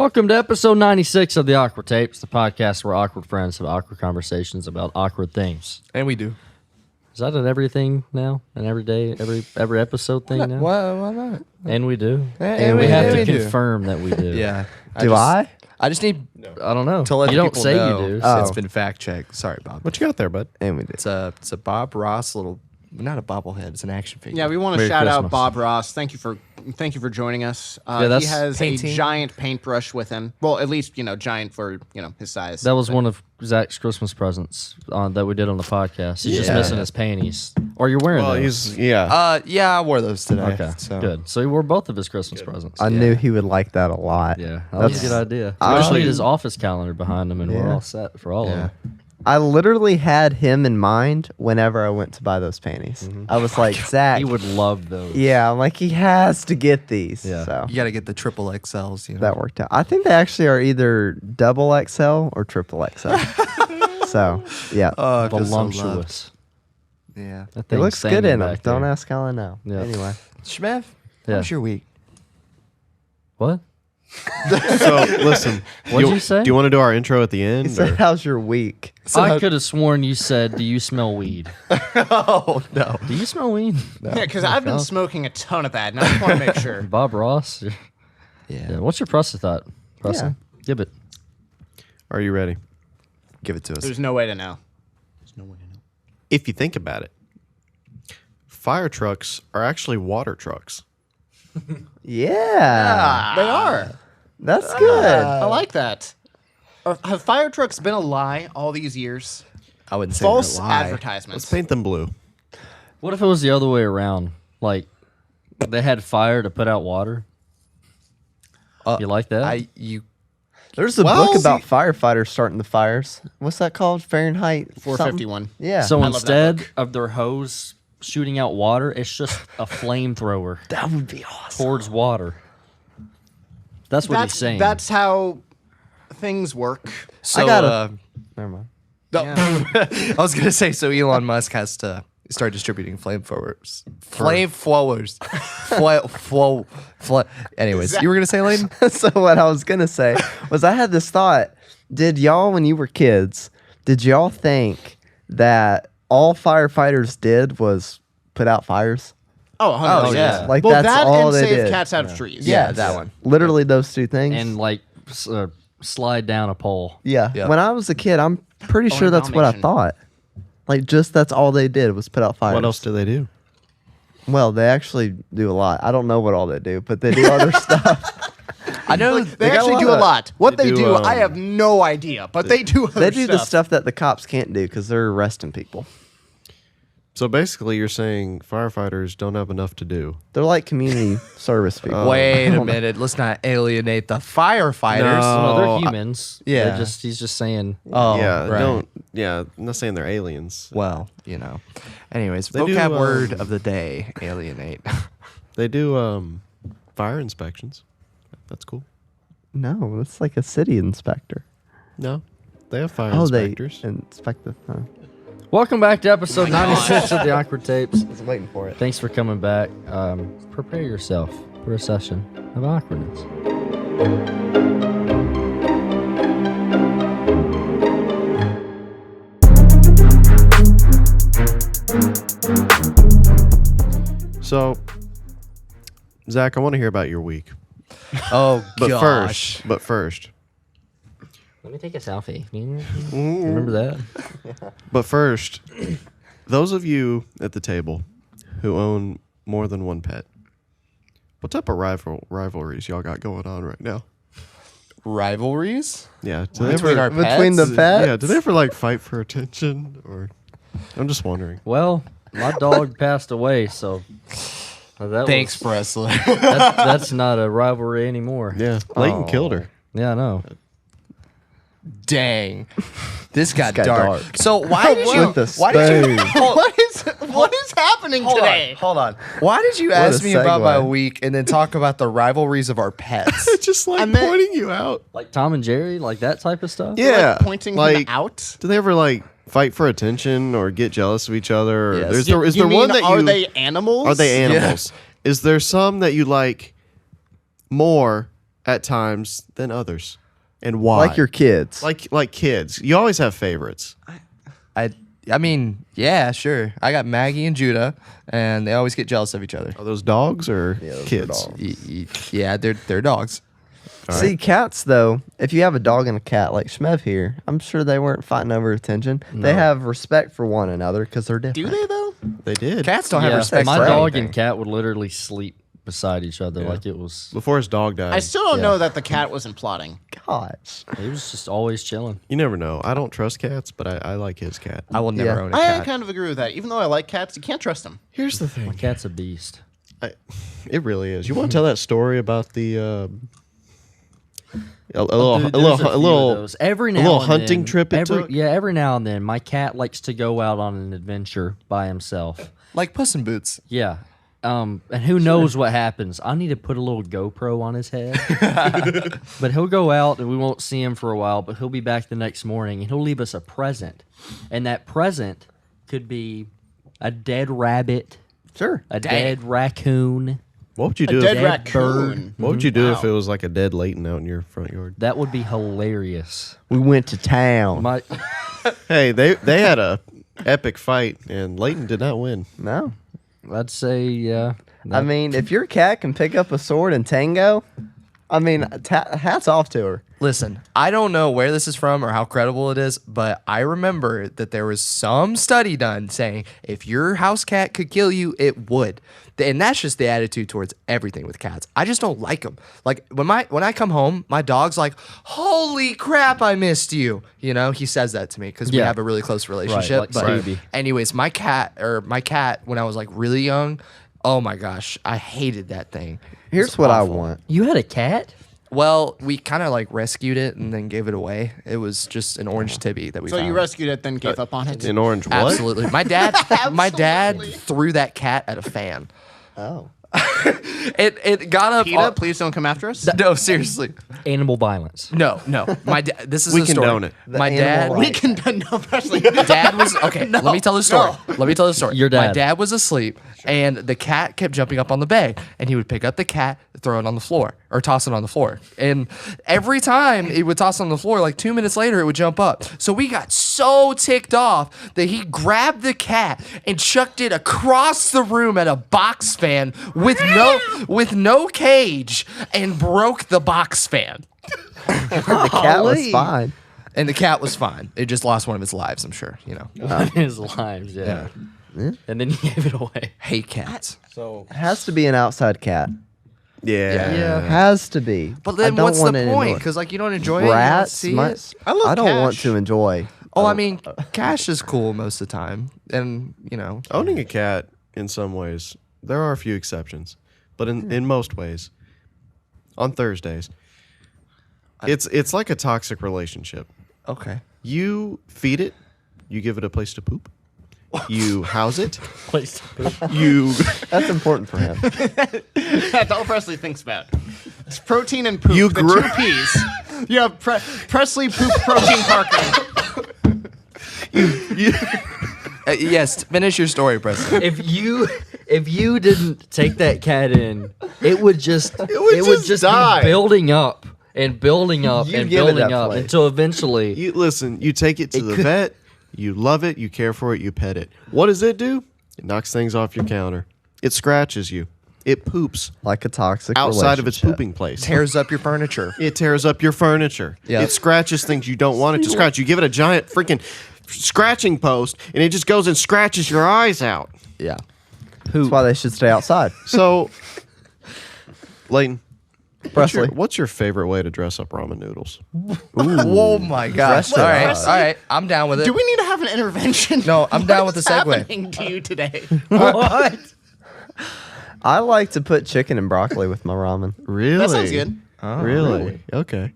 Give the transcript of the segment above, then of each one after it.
Welcome to episode 96 of the Awkward Tapes, the podcast where awkward friends have awkward conversations about awkward things. And we do. Is that an everything now? An every day, every episode thing now? Why not? And we do. And we have to we do. confirm that we do. Yeah. I? I just need I don't know. to let you don't people say know you do. Oh. it's been fact checked. Sorry, Bob. What you got there, bud? And we did. It's a Bob Ross little, not a bobblehead. It's an action figure. Yeah, we want to Merry shout out Christmas. Bob Ross. Thank you for joining us. Yeah, that's he has painting. a giant paintbrush with him. Well, at least giant for his size. That was one of Zach's Christmas presents that we did on the podcast. He's just Yeah. missing his panties. Or you're wearing Well, those. Yeah, I wore those today. Okay, so. good. So he wore both of his Christmas presents. I knew he would like that a lot. Yeah, that was a good idea. We I- just need his office calendar behind him, and we're Yeah. all set for all of Yeah. them. I literally had him in mind whenever I went to buy those panties. I was like, Zach. He would love those. Yeah, I'm like, he has to get these. Yeah. So You got to get the triple XLs. You know? that worked out. I think they actually are either double XL or triple XL. So, yeah. Oh, I feel so loved. Voluptuous. Yeah. That it thing's looks good singing in them. back Don't there. ask how I know. Yeah. Anyway. Shmev, Yeah. how was your week? What? So listen, What'd you say? Do you want to do our intro at the He end? said, or- how's your week? I could have sworn you said, "Do you smell weed?" Oh, no. Do you smell weed? yeah, because I've been smoking a ton of that, and I just want to make sure. Bob Ross. Yeah. Yeah. What's your Presley thought? Presley, give it. Are you ready? Give it to us. There's no way to know. If you think about it, fire trucks are actually water trucks. Yeah. They are. That's good. I like that. Have fire trucks been a lie all these years? I wouldn't say False they're a lie. advertisements. Let's paint them blue. What if it was the other way around? Like they had fire to put out water. You like that? There's a Well, book about firefighters starting the fires. What's that called? Fahrenheit 451. something? Yeah. So love that instead book. of their hose shooting out water, it's just a flamethrower that would be awesome. towards water. That's what he's saying. That's how things work. So, I got Never mind. I was going to say, so Elon Musk has to start distributing flamethrowers. Anyways, you were going to say, Layden? So what I was gonna say was I had this thought. Did y'all, when you were kids, did y'all think that all firefighters did was put out fires? Oh, 100%. Oh, yeah. Like, well, that's that all and they save did. cats out of trees. Yeah, that one. Literally those two things. and like slide down a pole. yeah. Yeah. When I was a kid, I'm pretty sure that's what I Dalmatian. thought. Like, just that's all they did was put out fires. What else do they do? Well, they actually do a lot. I don't know what all they do, but they do other stuff. I know They got a actually lot do a of- lot. What they they do, do, I have no idea. But they do other They do the stuff that the cops can't do because they're arresting people. So basically, you're saying firefighters don't have enough to do. They're like community service people. Wait a minute. Let's not alienate the firefighters. No, they're I- humans. yeah. He's just saying. Oh, yeah, right. don't. Yeah, I'm not saying they're aliens. Well, Anyways, They do, vocab word of the day, alienate. They do fire inspections. That's cool. No, it's like a city inspector. No, they have fire Oh, inspectors. they inspect the. Welcome back to episode 96 of the Awkward Tapes. I was waiting for it. Thanks for coming back. Prepare yourself for a session of awkwardness. So, Zach, I want to hear about your week. Oh, But gosh. first, Let me take a selfie. Remember that? But first, those of you at the table who own more than one pet, what type of rivalries y'all got going on right now? Rivalries? Yeah, do they Between ever, our Between the pets? pets? yeah, do they ever like fight for attention? Or I'm just wondering. Well, my dog passed away, so that Thanks, was, Presley. that's not a rivalry anymore. Yeah, Leighton killed her. Yeah, I know. Dang. This got got dark. dark. So why did you... With the Why did you... spoon. What is happening today? Hold on. Why did you What ask a me about my segue. week and then talk about the rivalries of our pets? Just like meant- pointing you out. Like Tom and Jerry, like that type of stuff. Yeah, Like pointing him like, out? Do they ever like fight for attention or get jealous of each other? Or Yes. is You there mean, one that are you they animals? are they animals? Is there some that you like more at times than others, and why? Like your kids. like kids. You always have favorites. I mean, yeah, sure. I got Maggie and Judah, and they always get jealous of each other. Are those dogs or those are kids? dogs. Yeah, they're dogs. See, cats though, if you have a dog and a cat like Schmev here, I'm sure they weren't fighting over attention. They have respect for one another because they're different. Do they though? They did. Cats don't have respect my for dog anything. and cat would literally sleep beside each other like it was. Before his dog died. I still don't Yeah. know that the cat wasn't plotting. Gosh. He was just always chilling. You never know. I don't trust cats, but I like his cat. I will never Yeah. own a I cat. kind of agree with that. Even though I like cats, you can't trust them. Here's the My thing. cat's a beast. It really is. You want to tell that story about the a little Dude, a there's little a a few little of those. Every now little and hunting then, trip it took? Yeah, every now and then, my cat likes to go out on an adventure by himself. Like Puss in Boots. Yeah. And who knows what happens? I need to put a little GoPro on his head. But he'll go out and we won't see him for a while, but he'll be back the next morning and he'll leave us a present. And that present could be a dead rabbit, Sure. a dead raccoon. What would you A do dead if raccoon. what would you do if Wow. it was like a dead Leighton out in your front yard? That would be hilarious. We went to town. My Hey, they had a epic fight and Leighton did not win. No. I'd say yeah. I mean, if your cat can pick up a sword and tango, I mean, hats off to her. Listen, I don't know where this is from or how credible it is, but I remember that there was some study done saying if your house cat could kill you, it would. And that's just the attitude towards everything with cats. I just don't like them. Like when I come home, my dog's like, "Holy crap, I missed you." You know, he says that to me because we Yeah. have a really close relationship. like but Scooby. anyways, my cat when I was like really young, oh my gosh, I hated that thing. Here's It's what I awful. want. You had a cat? Well, we kind of like rescued it and then gave it away. It was just an orange tabby that we So found. you rescued it, then gave up on it. In orange what? Absolutely. My dad threw that cat at a fan. Oh. It got up. PETA, please don't come after us. No, seriously. Animal violence. No. My dad. This is We a story. condone it. My The dad. animal We can no, Presley. Dad was okay. Let me tell the story. Let me tell the story. Your My dad. dad was asleep, and the cat kept jumping up on the bed, and he would pick up the cat, throw it on the floor, or toss it on the floor. And every time he would toss it on the floor, like 2 minutes later, it would jump up. So we got so ticked off that he grabbed the cat and chucked it across the room at a box fan with no cage, and broke the box fan. The cat was fine. And the cat was fine. It just lost one of its lives, I'm sure. You know, His lives, yeah. And then he gave it away. hate cats. So It has to be an outside cat. yeah. Has to be. But I then don't what's the want it point? indoor. Because like you don't enjoy it, you don't Rats? see My- it. I don't want to enjoy. Oh, I mean, cash is cool most of the time, and you know, Owning a cat in some ways, there are a few exceptions, but in most ways, on Thursdays, it's like a toxic relationship. okay. You feed it, you give it a place to poop, you house it, Place. you That's important for him. That's all Presley thinks about. It's protein and poop. You the grew- two P's. You have Presley poop protein Parker. Yes, finish your story, Preston. If you didn't take that cat in, it would just just die. be building up and building up You and give it building that up place. until eventually you listen. You take it to the vet, you love it, you care for it, you pet it. What does it do? It knocks things off your counter. It scratches you. It poops Like a toxic outside of its relationship. pooping place. Tears up your furniture. It tears up your furniture. Yeah. It scratches things you don't want it to scratch. You give it a giant freaking scratching post, and it just goes and scratches your eyes out. Yeah. That's why they should stay outside. So, Leighton, Presley. what's your favorite way to dress up ramen noodles? Oh my gosh! Dress All it right, up. all right. I'm down with it. Do we need to have an intervention? No, I'm down with the What's segue. happening to you today? what? I like to put chicken and broccoli with my ramen. Really? That sounds good. Oh, Really? Okay.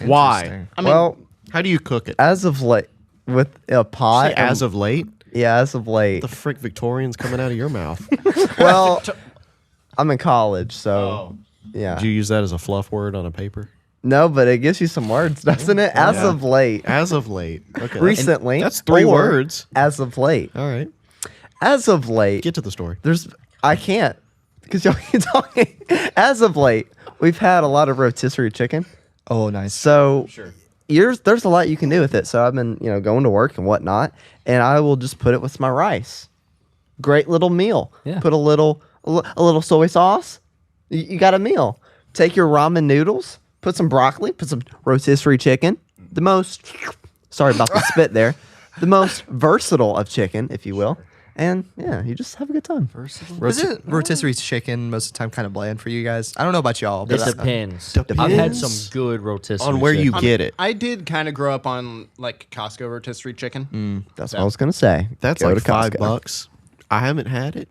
Why? Interesting. I mean, Well, How do you cook it? as of late, with a pot. Say as of late? yeah, as of late. The frick Victorian's coming out of your mouth. Well, I'm in college, so yeah. Did you use that as a fluff word on a paper? No, but it gives you some words, doesn't it? As Yeah. of late. As of late. Okay. that's- Recently. That's 3 or words. As of late. All right. As of late. Get to the story. I can't. because y'all keep talking. As of late, we've had a lot of rotisserie chicken. Oh, nice. So there's a lot you can do with it. So I've been, going to work and whatnot, and I will just put it with my rice. Great little meal. Yeah. Put a little soy sauce. You got a meal. Take your ramen noodles, put some broccoli, put some rotisserie chicken. The most, sorry about the spit there, the most versatile of chicken, if you will. And yeah, you just have a good time. Versatile. Isn't rotisserie chicken most of the time kind of bland for you guys? I don't know about y'all, but It depends. I've had some good rotisserie On where you chicken. get it. I did kind of grow up on like Costco rotisserie chicken. That's what I was gonna say. That's Go like to Costco. $5. I haven't had it,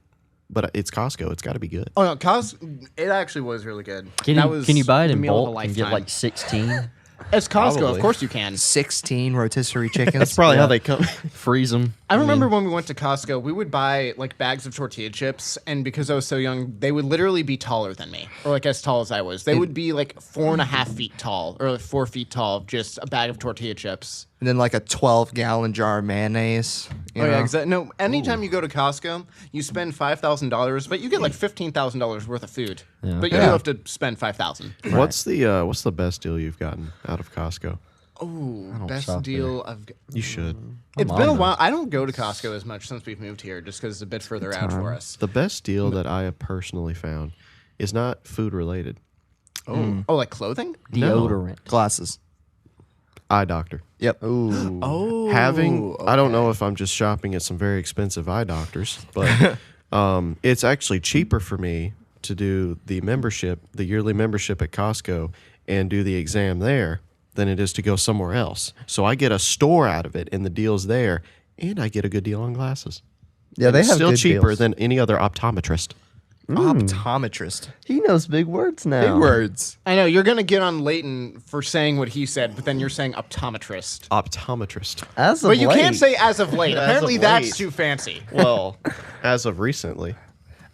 but it's Costco. It's got to be good. Oh no, Costco! It actually was really good. Can That you, was can you buy it the in meal of a bulk and get lifetime. like 16? It's Costco, Probably. of course you can. 16 rotisserie chickens. That's probably how they come. Freeze them. I remember when we went to Costco, we would buy like bags of tortilla chips, and because I was so young, they would literally be taller than me, or like as tall as I was. They would be like 4.5 feet tall, or like 4 feet tall, just a bag of tortilla chips. And then like a 12-gallon jar of mayonnaise. You Oh know? yeah, exactly. No, anytime you go to Costco, you spend $5,000, but you get like $15,000 worth of food. Yeah. But you do have to spend $5,000. What's the best deal you've gotten out of Costco? Oh, don't best shop deal I've. You should. It's mom been a does. while. I don't go to Costco as much since we've moved here, just because it's a bit further out for us. The best deal that I have personally found is not food related. Oh, like clothing? Deodorant. Glasses. Eye doctor. Yep. Ooh. Oh, I don't know if I'm just shopping at some very expensive eye doctors, but it's actually cheaper for me to do the yearly membership at Costco and do the exam there than it is to go somewhere else. So I get a store out of it and the deal's there, and I get a good deal on glasses. Yeah, they It's have still good cheaper deals. than any other optometrist. Optometrist. He knows big words now. Big words. I know you're gonna get on Leighton for saying what he said, but then you're saying optometrist. Optometrist. As of But you late, can't say as of late. As Apparently, of that's late. too fancy. Well, as of recently.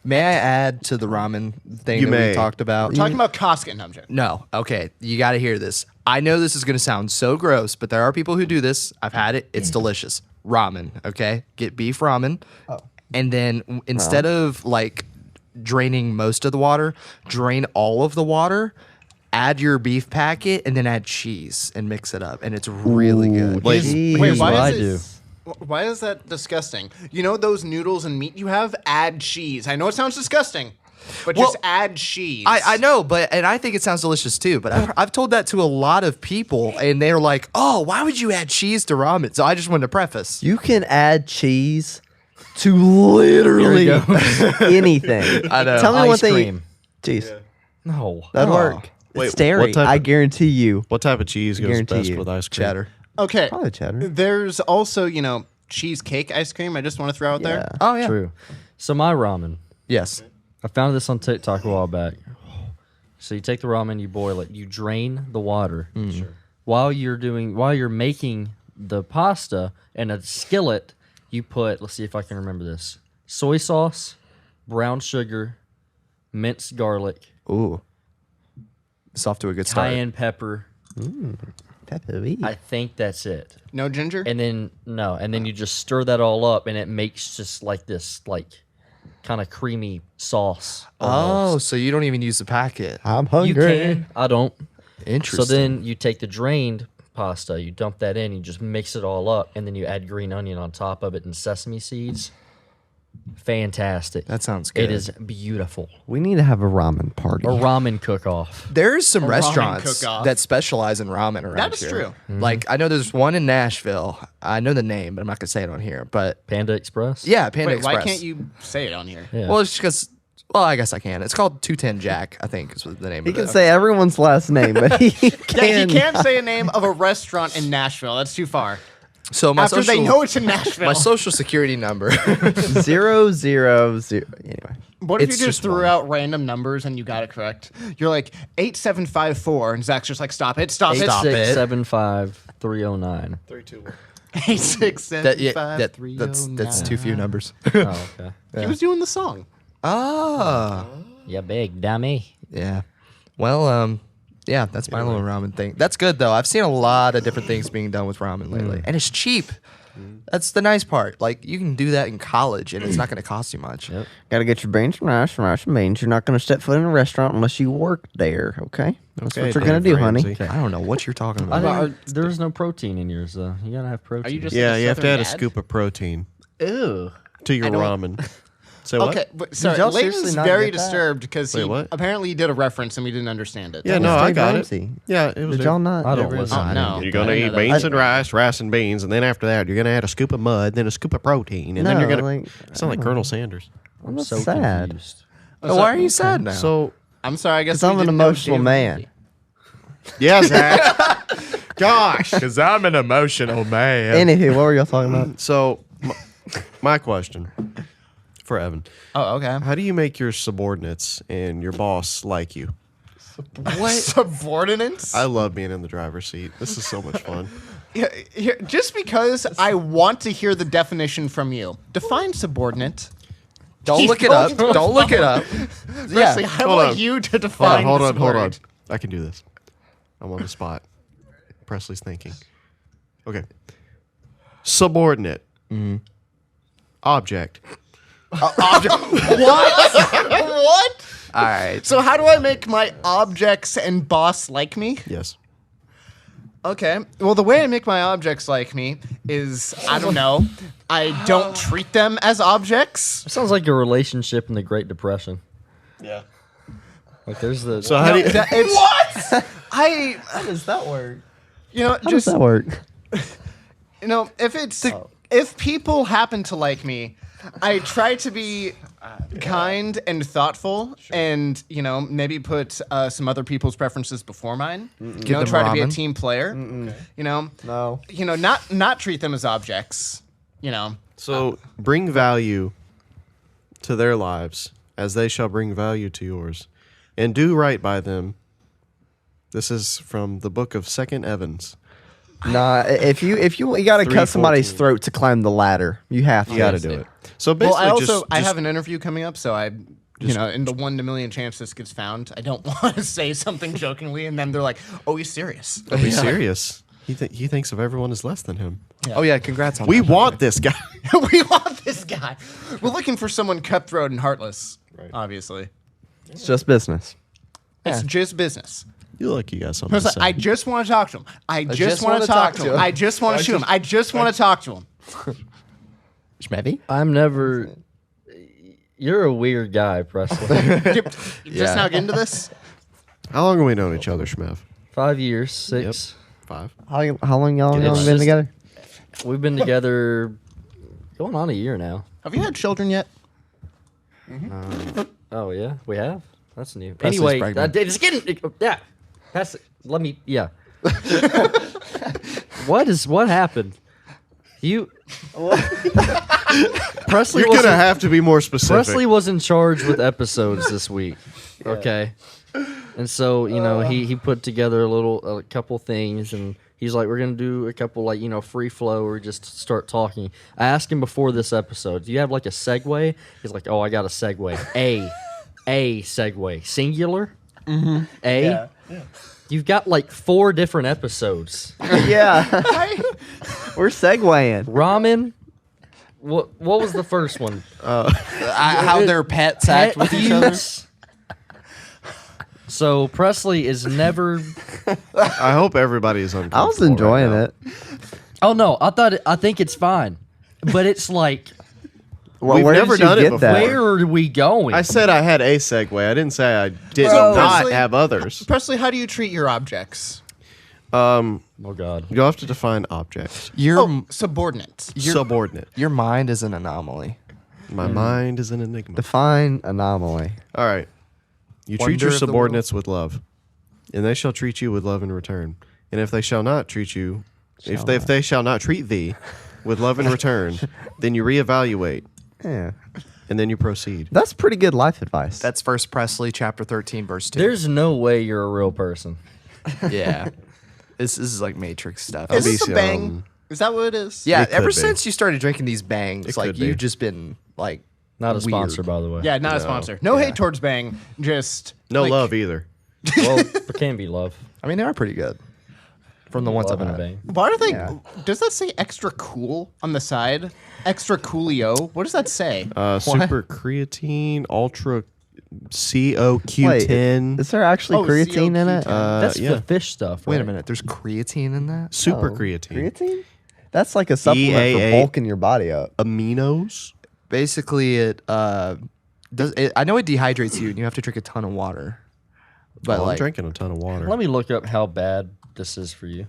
May I add to the ramen thing You that may. we talked about? We're talking about Costco. No, I'm joking. No. Okay. You got to hear this. I know this is going to sound so gross, but there are people who do this. I've had it. It's delicious. Ramen. Okay. Get beef ramen. And then instead of like draining most of the water, drain all of the water, add your beef packet, and then add cheese and mix it up. And it's really good. Wait, Jeez. Here's what I is do. Why is that disgusting? You know those noodles and meat you have? Add cheese. I know it sounds disgusting, but just Well, add cheese. I know, and I think it sounds delicious too. But I've told that to a lot of people, and they're like, "Oh, why would you add cheese to ramen?" So I just wanted to preface. You can add cheese to literally anything. I know. Tell me Ice one thing. cream. Cheese. No. That'd Oh. work. Wait, It's dairy. what type I of- guarantee you. What type of cheese goes Guarantee best you. with ice cream? Cheddar. Okay. Probably cheddar. There's also, cheesecake ice cream. I just want to throw out Yeah. there. Oh yeah. True. So my ramen. Yes. I found this on TikTok a while back. So you take the ramen, you boil it, you drain the water. While you're making the pasta in a skillet, you put, let's see if I can remember this, soy sauce, brown sugar, minced garlic, Ooh. It's off to a good start. cayenne pepper. Peppery. I think that's it. No ginger? And then you just stir that all up, and it makes just like this, like kind of creamy sauce. Oh, almost. so you don't even use the packet. I'm hungry. You can. I don't. Interesting. So then you take the drained pasta, you dump that in, you just mix it all up, and then you add green onion on top of it and sesame seeds. Fantastic. That sounds good. It is beautiful. We need to have a ramen party. A ramen cook-off. There's some ramen restaurants cook-off. that specialize in ramen around That is here. true. Like I know there's one in Nashville. I know the name, but I'm not gonna say it on here. But Panda Express. yeah, Panda Wait, Express. why can't you say it on here? Yeah. Well, it's because. Well, I guess I can. It's called 210 Jack. I think is what the name He of can it. say everyone's last name, but he Yeah, can. he can't say a name of a restaurant in Nashville. That's too far. So my After social, they know it's in Nashville. my social security number. 000. Anyway, What if It's you just just threw one. out random numbers and you got it correct? You're like 8754, and Zach's just like, stop it, stop it. Stop it. 8675309. 8675309. that's too few numbers. Oh, okay. He was doing the song. Ah, You big dummy. yeah. Well, yeah, that's my little ramen thing. That's good though. I've seen a lot of different things being done with ramen lately, and it's cheap. That's the nice part. Like you can do that in college, and it's not going to cost you much. Yep. Gotta get your beans from rice from beans. You're not gonna step foot in a restaurant unless you work there. Okay, that's Okay, what you're gonna Dave do, honey. Ramsey. I don't know what you're talking I about. didn't, there's no protein in yours though. You gotta have protein. Are you just Yeah, like a you have to Southern add a dad? scoop of protein Ew. to your I don't- ramen. Say what? Okay, but sorry, y'all seriously Layton's not very get that? disturbed because Wait, he what? apparently did a reference and we didn't understand it. Yeah, That no, was I Dave got Ramsey. it. Yeah, it was. Did y'all not? I don't ever- listen. Oh, no. You're gonna I eat know that. beans and rice and beans, and then after that, you're gonna add a scoop of mud, then a scoop of protein, and then you're No, gonna like, sound like Colonel Sanders. I'm That's so sad. confused. Why are you sad now? So I'm sorry, I guess 'Cause I'm we an didn't know emotional Dave man. Ramsey. yeah, Zach. Gosh. because I'm an emotional man. Anywho, what were y'all talking about? So my question for Evan: Oh, okay. how do you make your subordinates and your boss like you? What? Subordinates? I love being in the driver's seat. This is so much fun. Yeah, just because I want to hear the definition from you. Define subordinate. Don't look it up. Don't look it up. Presley, I hold want on. you to Hold define on, hold this on, hold on. word. I can do this. I'm on the spot. Presley's thinking. Okay. Subordinate. Object. What? All right. So how do I make my objects and boss like me? Yes. Okay. Well, the way I make my objects like me is, I don't know, I don't treat them as objects. It sounds like a relationship in the Great Depression. Yeah. Like there's the So how do you? What? How does that work? you know, How does just that work? you know, if people happen to like me, I try to be kind and thoughtful, and you know, maybe put some other people's preferences before mine. You know, them try to be a ramen. team player. You know, No. you know, not treat them as objects. You know, So bring value to their lives as they shall bring value to yours, and do right by them. This is from the book of 2 Evans. Nah, if you gotta cut somebody's 3:14. throat to climb the ladder. You have to. You got to do it. So well, basically, I also just I have an interview coming up, so I. You know, in the 1 in a million chance this gets found, I don't want to say something jokingly, and then they're like, "Oh, he's serious." be serious. He thinks of everyone as less than him. Oh yeah, congrats on We that. want this guy. We want this guy. We're looking for someone cutthroat and heartless. Right. Obviously, It's just business. it's just business. You look, you got something It's to like, say. I just want to talk to him. I just want to talk to him. I just want to shoot him. I just want to talk to him. Maybe. I'm never. You're a weird guy, Presley. You just now get into this. How long have we known each other, Shmev? 5 years, 6. 5. How long y'all It's been just- together? We've been together going on a year now. Have you had children yet? Oh yeah, we have. That's new. Presley's Anyway, pregnant. it's getting yeah. Pass it. Let me. Yeah. What happened? You. Presley You're wasn't- gonna have to be more specific. Presley was in charge with episodes this week. Okay. And so, you know, he put together a couple things, and he's like, we're going to do a couple, like, you know, free flow or just start talking. I asked him before this episode, do you have like a segue? He's like, oh, I got a segue. A segue. Singular? Mm-hmm. A? Yeah. You've got like 4 different episodes. Yeah. We're segueing. Ramen. What was the first one? How their pets act with each other. Feuds. So Presley is never. I hope everybody is uncomfortable. I was enjoying right it. Oh no, I think it's fine, but it's like, Well, We've where never did you done it get before. that? where are we going? I said I had a segue. I didn't say I did Bro. not Presley- have others. Presley, how do you treat your objects? oh God. You'll have to define object. Your Subordinate. Subordinate. your mind is an anomaly. My mind is an enigma. Define anomaly. All right. You treat Wonder your of the subordinates with love, and they shall treat you with love in return. And if they shall not treat you, if they shall not treat thee with love in return, then you reevaluate, Yeah. and then you proceed. That's pretty good life advice. That's First Presley chapter 13 verse 2. There's no way you're a real person. yeah. This is like Matrix stuff. Is this a BC, bang? Is that what it is? Yeah, It could ever be. since you started drinking these bangs, It like could be. you've just been like Not a weird. sponsor, by the way. Yeah, not a sponsor. No hate towards Bang. Just No like, love either. Well, it can be love. I mean, they are pretty good. from the ones I've Loving a had. bang. Why are they? Yeah. Does that say extra cool on the side? Extra coolio. What does that say? Super creatine, ultra CoQ10. Is there actually Oh, creatine in it? CoQ10. That's yeah. the fish stuff. Wait a right? minute. There's creatine in that? Super Oh, creatine. Creatine? That's like a supplement for EAA. bulking your body up. Aminos. Basically, it does. I know it dehydrates you, and you have to drink a ton of water. But I'm like, drinking a ton of water. Let me look up how bad this is for you.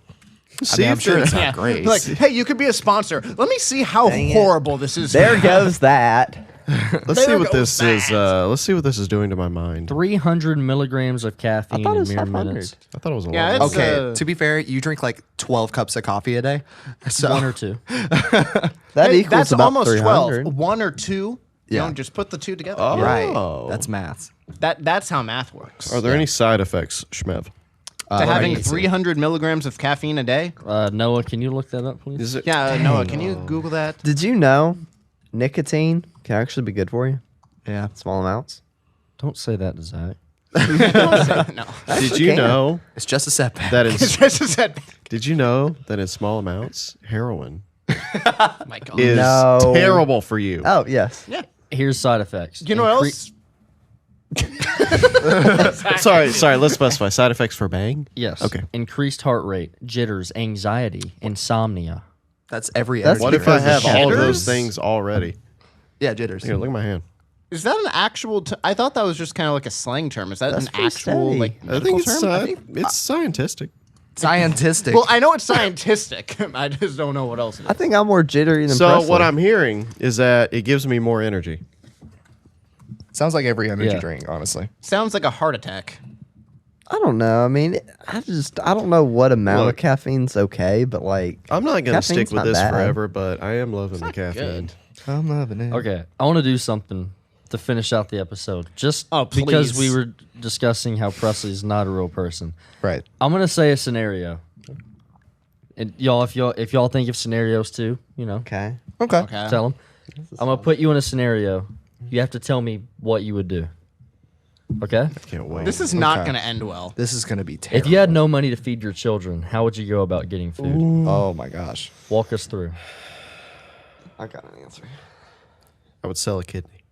See I'm if sure there's- it's not great. Like, hey, you could be a sponsor. Let me see how Dang it. horrible this is. There goes that. Let's see There what goes this is. that. Let's see what this is doing to my mind. 300 milligrams of caffeine I thought it in was mere 500. minutes. I thought it was a Yeah, lot. it's- okay. uh, To be fair, you drink like 12 cups of coffee a day. So One or two. That Hey, equals that's about almost 300. 12. One or two. Yeah. You know, just put the two together. Oh. right. That's maths. That's how math works. Are there any side effects, Shmev? To having right. 300 milligrams of caffeine a day? Noah, can you look that up, please? Is it? Yeah, Noah, can you Google that? Did you know nicotine can actually be good for you? Yeah. Small amounts. Don't say that to Zach. No. Did you can. know It's just a setback. that in It's just a setback. Did you know that in small amounts, heroin My God. is No. terrible for you? Oh, yes. Yeah. Here's side effects. You know what else? Sorry. Let's specify side effects for bang. Yes. Okay. Increased heart rate, jitters, anxiety, insomnia. That's every That's energy. What if I because have of all of jitters? those things already? Yeah, jitters. Here, look at my hand. Is that an actual? I thought that was just kind of like a slang term. Is that That's an pretty actual steady. like I medical think it's term? it's scientific. Scientific. Well, I know it's scientific. I just don't know what else. It I is. think I'm more jittery than So Presley. what I'm hearing is that it gives me more energy. Sounds like every energy Yeah. drink, honestly. Sounds like a heart attack. I don't know. I mean, I don't know what amount Look. of caffeine's okay, but like, I'm not gonna stick Caffeine's with not this bad. forever, but I am loving the caffeine. good. I'm loving it. Okay, I want to do something to finish out the episode. Just Oh, because please. we were discussing how Presley's not a real person. Right. I'm gonna say a scenario. And if y'all think of scenarios too, okay. Okay. Okay. tell them. I'm gonna put you in a scenario. You have to tell me what you would do. Okay? Can't wait. This is not Okay. going to end well. This is going to be terrible. If you had no money to feed your children, how would you go about getting food? Oh my gosh. Walk us through. I got an answer. I would sell a kidney.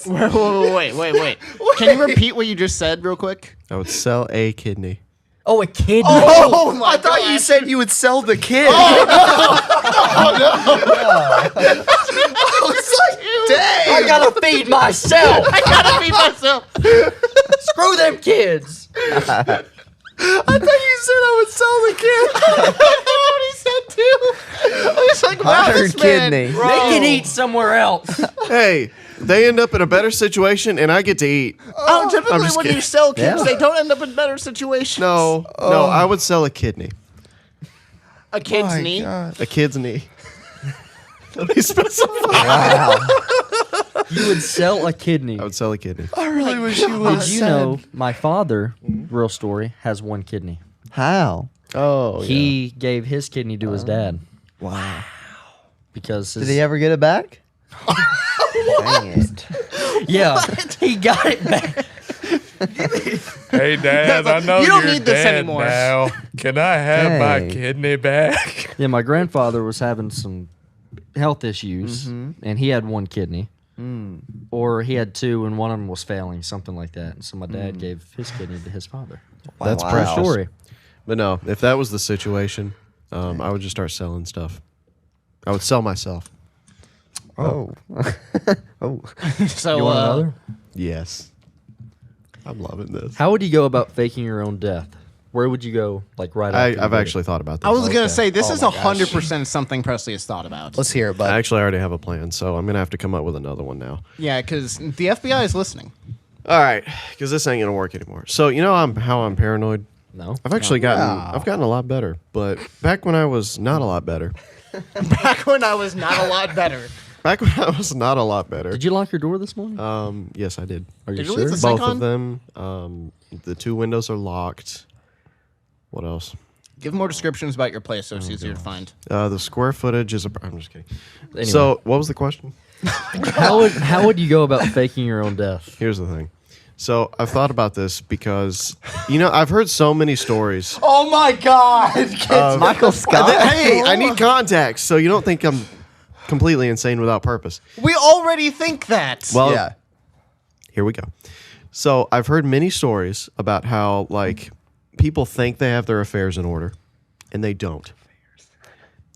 Wait. Can you repeat what you just said real quick? I would sell a kidney. Oh, a kid. Oh my I thought you said you would sell the kid. I gotta feed myself. I gotta feed myself. Screw them kids. I thought you said I would sell the kid. That's what he said too. I was like, wow, Hundred this man. kidney. They can eat somewhere else. Hey, they end up in a better situation, and I get to eat. Oh, typically just when you kidding. sell kids, Yeah. they don't end up in better situations. No, I would sell a kidney, A kid's My knee. God. a kid's knee. Let me specify. Wow. You would sell a kidney. I would sell a kidney. I really wish you would. Did you know my father, real story, has one kidney? How? Oh, He gave his kidney to his dad Wow. because his, Did he ever get it back? Dang it. yeah, he got it back. Hey, Dad, I know You don't you're need this dead anymore. now. Can I have my Dang. kidney back? Yeah, my grandfather was having some health issues, and he had one kidney. Or he had two, and one of them was failing, something like that. And so my dad gave his kidney to his father. That's Wow. precious. Story. But no, if that was the situation, I would just start selling stuff. I would sell myself. Oh. Oh. So You want another? Yes. I'm loving this. How would you go about faking your own death? Where would you go, like right after? you I've did it? actually thought about this. I was gonna Okay. say this Oh is my gosh. 100% something Presley has thought about. Let's hear it, I bud. actually already have a plan, so I'm gonna have to come up with another one now. Yeah, because the FBI is listening. All right, because this ain't gonna work anymore. So you know how I'm paranoid. No. I've actually gotten a lot better, but back when I was not a lot better, Back when I was not a lot better. Did you lock your door this morning? Yes, I did. Are you Did you sure? leave the sink Both on? of them. The two windows are locked. What else? Give more descriptions about your place so it's easier to find. The square footage is I'm just kidding. Anyway. So what was the question? How would you go about faking your own death? Here's the thing. So I've thought about this because, I've heard so many stories. Oh my God! Michael Scott. Hey, I need context, so you don't think I'm completely insane without purpose. We already think that. Well, Yeah. here we go. So I've heard many stories about how, like, people think they have their affairs in order, and they don't.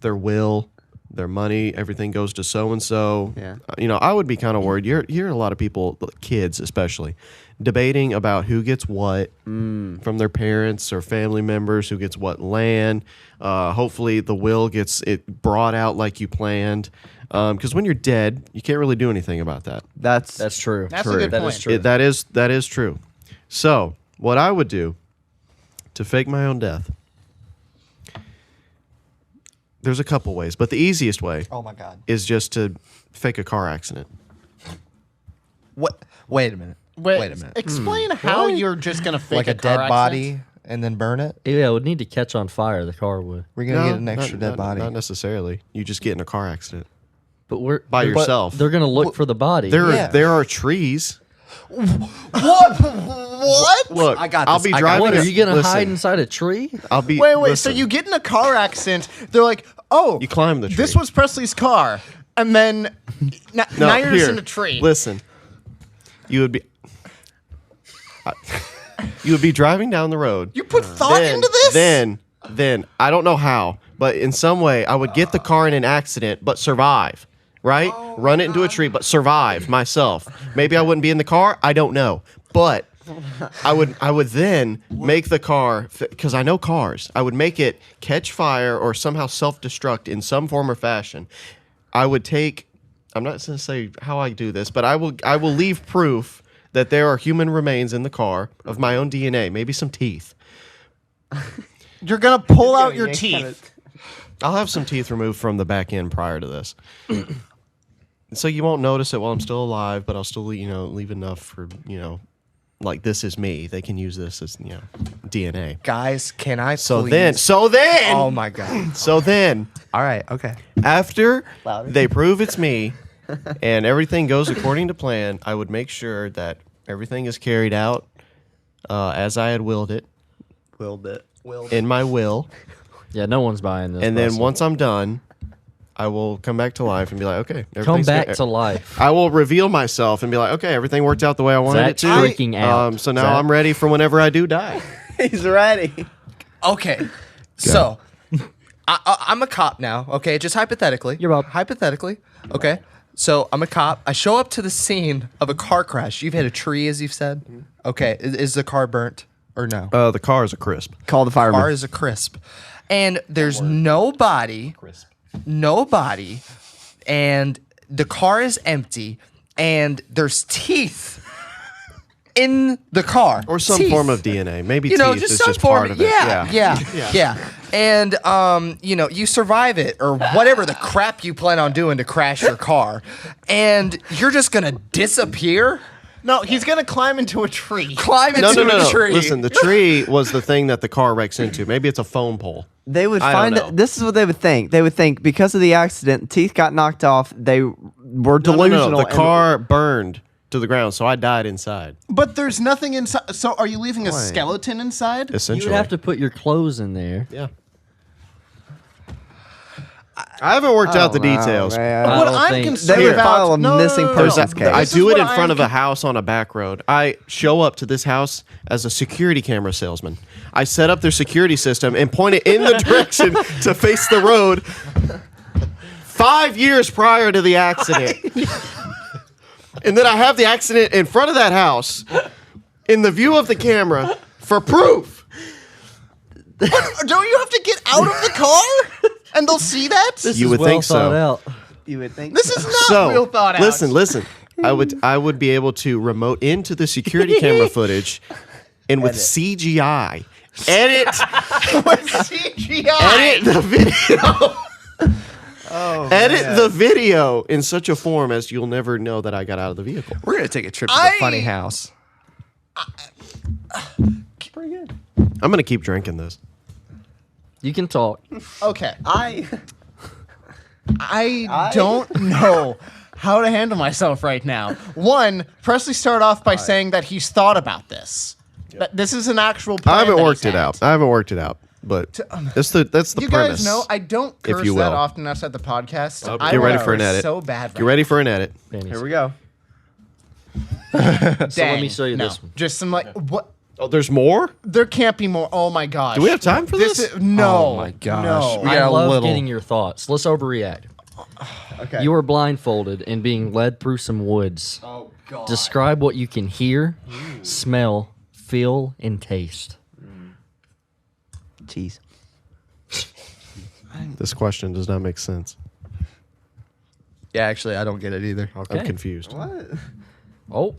Their will, their money, everything goes to so and so. Yeah. I would be kind of worried. You hear a lot of people, kids especially, debating about who gets what from their parents or family members, who gets what land. Hopefully, the will gets it brought out like you planned. Because when you're dead, you can't really do anything about that. That's true. That's a good That point. is true. That is true. So what I would do to fake my own death, there's a couple ways, but the easiest way Oh my God! is just to fake a car accident. What? Wait a minute. Wait a minute. Explain how you're just gonna fake Like a car dead accident. body and then burn it. Yeah, it would need to catch on fire. The car would. We're gonna get an not- extra dead body. Not necessarily. You just get in a car accident But we're by they're- yourself. They're gonna look for the body. There are trees. What? Look, I got I'll this. be I got driving. What, are you gonna listen, hide inside a tree? I'll be. Wait. listen, So you get in a car accident. They're like, oh, You climb the tree. This was Presley's car, and then No, now you're just here, in a tree. Listen, you would be. You would be driving down the road. You put thought into this. Then I don't know how, but in some way I would get the car in an accident, but survive. Right? Run it into a tree, but survive myself. Maybe I wouldn't be in the car. I don't know, but I would then make the car, because I know cars. I would make it catch fire or somehow self-destruct in some form or fashion. I would take. I'm not going to say how I do this, but I will leave proof that there are human remains in the car of my own DNA, maybe some teeth. You're gonna pull out your teeth. I'll have some teeth removed from the back end prior to this. So you won't notice it while I'm still alive, but I'll still, leave enough for, like this is me. They can use this as, DNA. Guys, can I So please? then, Oh my God! so then, All right. Okay. after they prove it's me and everything goes according to plan, I would make sure that everything is carried out as I had willed it in my will. Yeah, no one's buying this. And then Presley. once I'm done, I will come back to life and be like, okay, come everything's back good. to life. I will reveal myself and be like, okay, everything worked out the way I wanted it Zach's to. freaking out. So now Zach- I'm ready for whenever I do die. He's ready. Okay. So, I'm a cop now. Okay, just hypothetically. You're up. Hypothetically. Okay. So I'm a cop. I show up to the scene of a car crash. You've hit a tree, as you've said. Okay. Is the car burnt or no? The car is a crisp. Call the fireman. Car is a crisp, and there's nobody, and the car is empty, and there's teeth in the car Or some Teeth. form of DNA. Maybe You know, teeth just is some just form. part of it. Yeah. And you survive it or whatever the crap you plan on doing to crash your car, and you're just gonna disappear. No, he's gonna climb into a tree. Climb No, into no, no, a no. tree. Listen, the tree was the thing that the car wrecks into. Maybe it's a phone pole. They would I don't find know. that this is what they would think. They would think because of the accident, teeth got knocked off. They were No, delusional. the car burned to the ground, so I died inside. But there's nothing inside. So are you leaving a Why? skeleton inside? You Essentially, would have to put your clothes in there. Yeah. I haven't worked out the details. I What don't I'm think- concerned They would about. file a missing There's persons a- case. I This is do it what in front I'm of a house on a back road. I show up to this house as a security camera salesman. I set up their security system and point it in the direction to face the road 5 years prior to the accident. And then I have the accident in front of that house in the view of the camera for proof. Don't you have to get out of the car? And they'll see that? This You is would well think so. thought out. You would think This is not So real thought out. listen. I would be able to remote into the security camera footage and with CGI edit CGI. the video. Edit the video in such a form as you'll never know that I got out of the vehicle. We're gonna take a trip to the funny house. I'm gonna keep drinking this. You can talk. Okay. I I don't know how to handle myself right now. One, Presley started off by saying that he's thought about this. That this is an actual plan. I haven't that worked he's it had. out. I haven't worked it out, but that's the You premise. guys know I don't curse you that will. often outside the podcast. I Get ready wanna for an curse edit. So bad. Get ready for an edit. Here we go. So let Dang, me show you no. this one. Just some like what? Oh, there's more? There can't be more. Oh my gosh. Do we have time for this? No. Oh my gosh. No. We I got a love little- getting your thoughts. Let's overreact. Okay. You are blindfolded and being led through some woods. Oh God. Describe what you can hear, smell, feel, and taste. Cheese. This question does not make sense. Yeah, actually, I don't get it either. Okay. I'm confused. What? Oh,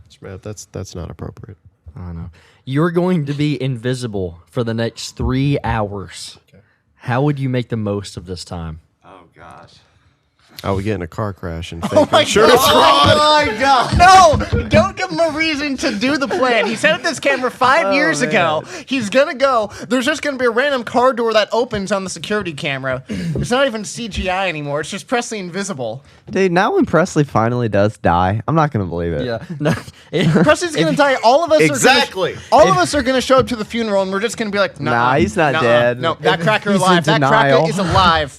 Smith, that's not appropriate. I don't know. You're going to be invisible for the next 3 hours. How would you make the most of this time? Oh gosh. I would get in a car crash and fake Oh my insurance God. fraud. Oh my god! No! Don't give him a reason to do the plan. He set up this camera 5 years ago. He's gonna go. There's just gonna be a random car door that opens on the security camera. It's not even CGI anymore. It's just Presley invisible. Dude, now when Presley finally does die, I'm not gonna believe it. Yeah. No. Presley's gonna die. All of us Exactly. all of us are gonna show up to the funeral, and we're just gonna be like, Nah, he's not dead. No, that cracker He's in alive. That denial. cracker is alive.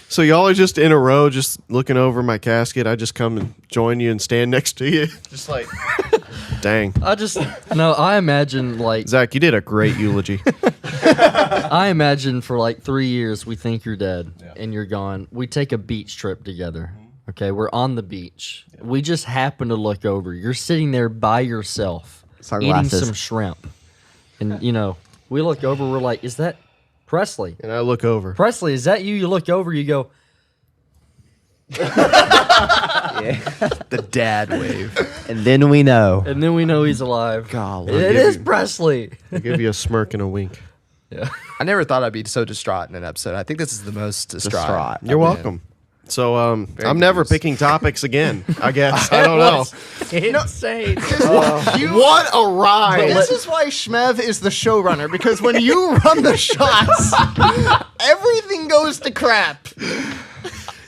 So y'all are just in a row, just looking over my casket. I just come and join you and stand next to you, just like, dang, I imagine like Zach, you did a great eulogy. I imagine for like 3 years we think you're dead and you're gone. We take a beach trip together. Okay, we're on the beach. We just happen to look over. You're sitting there by yourself, Sunglasses. eating some shrimp, and we look over. We're like, "Is that Presley? And I look over. Presley, is that you?" You look over. You go, The dad wave. And then we know. and then we know he's alive. Golly. It is Presley. I give you a smirk and a wink. I never thought I'd be so distraught in an episode. I think this is the most distraught. Distraught. You're welcome. So I'm never confused. picking topics again. I guess I don't know. Insane. What a ride! This is why Shmev is the showrunner, because when you run the shots, everything goes to crap.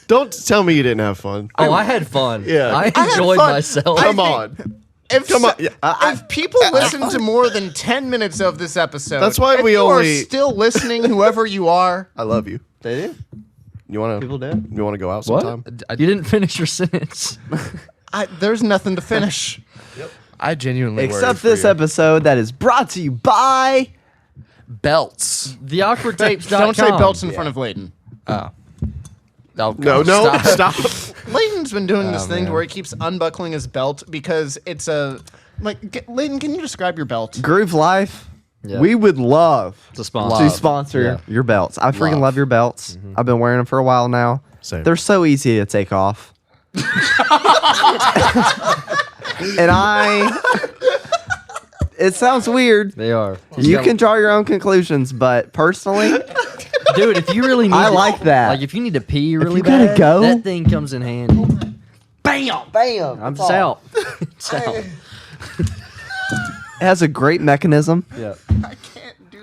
Don't tell me you didn't have fun. Oh, I had fun. Yeah. I had enjoyed fun. myself. Come on. If Come on. so- Yeah, if people listen to more than 10 minutes of this episode, That's why if we you only- are still listening, whoever you are. I love you. They do. You want to? People do. You want to go out What? sometime? You didn't finish your sentence. There's nothing to finish. I genuinely worried Except for this you. episode that is brought to you by. belts. TheAwkwardTapes.com. Don't say belts in front of Layton. Oh. Oh, No, no, stop. Layton's been doing this thing man. where he keeps unbuckling his belt because it's a Layton, can you describe your belt? Groove Life. Yeah. We would love To sponsor. to Love. sponsor Yeah. your belts. I freaking love your belts. I've been wearing them for a while now. Same. They're so easy to take off. And it sounds weird. They are. You can draw your own conclusions, but personally, Dude, if you really need I to- like that. Like if you need to pee really you gotta bad, go- that thing comes in handy. bam, bam. I'm just out. It's out. It has a great mechanism. Yeah.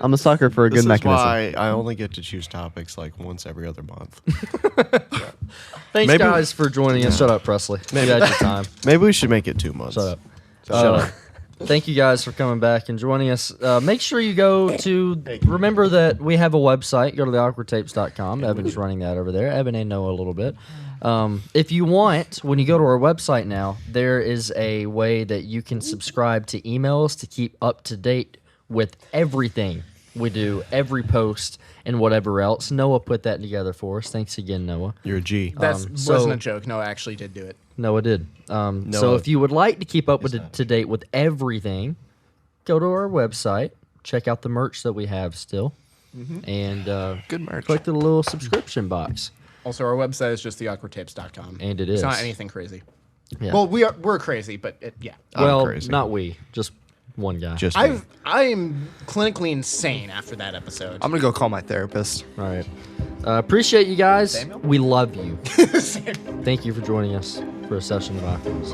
I'm a sucker for a This good is mechanism. why I only get to choose topics like once every other month. Thanks, Maybe- guys, for joining us. Shut up, Presley. You had your time. Maybe we should make it 2 months. Shut up. Thank you guys for coming back and joining us. Make sure you go to, remember that we have a website. Go to theawkwardtapes.com. Evan's running that over there. Evan and Noah a little bit. If you want, when you go to our website now, there is a way that you can subscribe to emails to keep up to date with everything we do, every post, and whatever else. Noah put that together for us. Thanks again, Noah. You're a G. That so- wasn't a joke. No, I actually did do it. Noah did. So Noah if you would like to keep up to date with everything, go to our website, check out the merch that we have still, and Good merch. click the little subscription box. Also, our website is just theawkwardtapes.com. And it It's is. not anything crazy. Yeah. Well, we're crazy, but yeah. well, crazy. not we, just one guy. Just me. I am clinically insane after that episode. I'm going to go call my therapist. All right. Appreciate you guys. We love you. Thank you for joining us for a session of Awkwardness.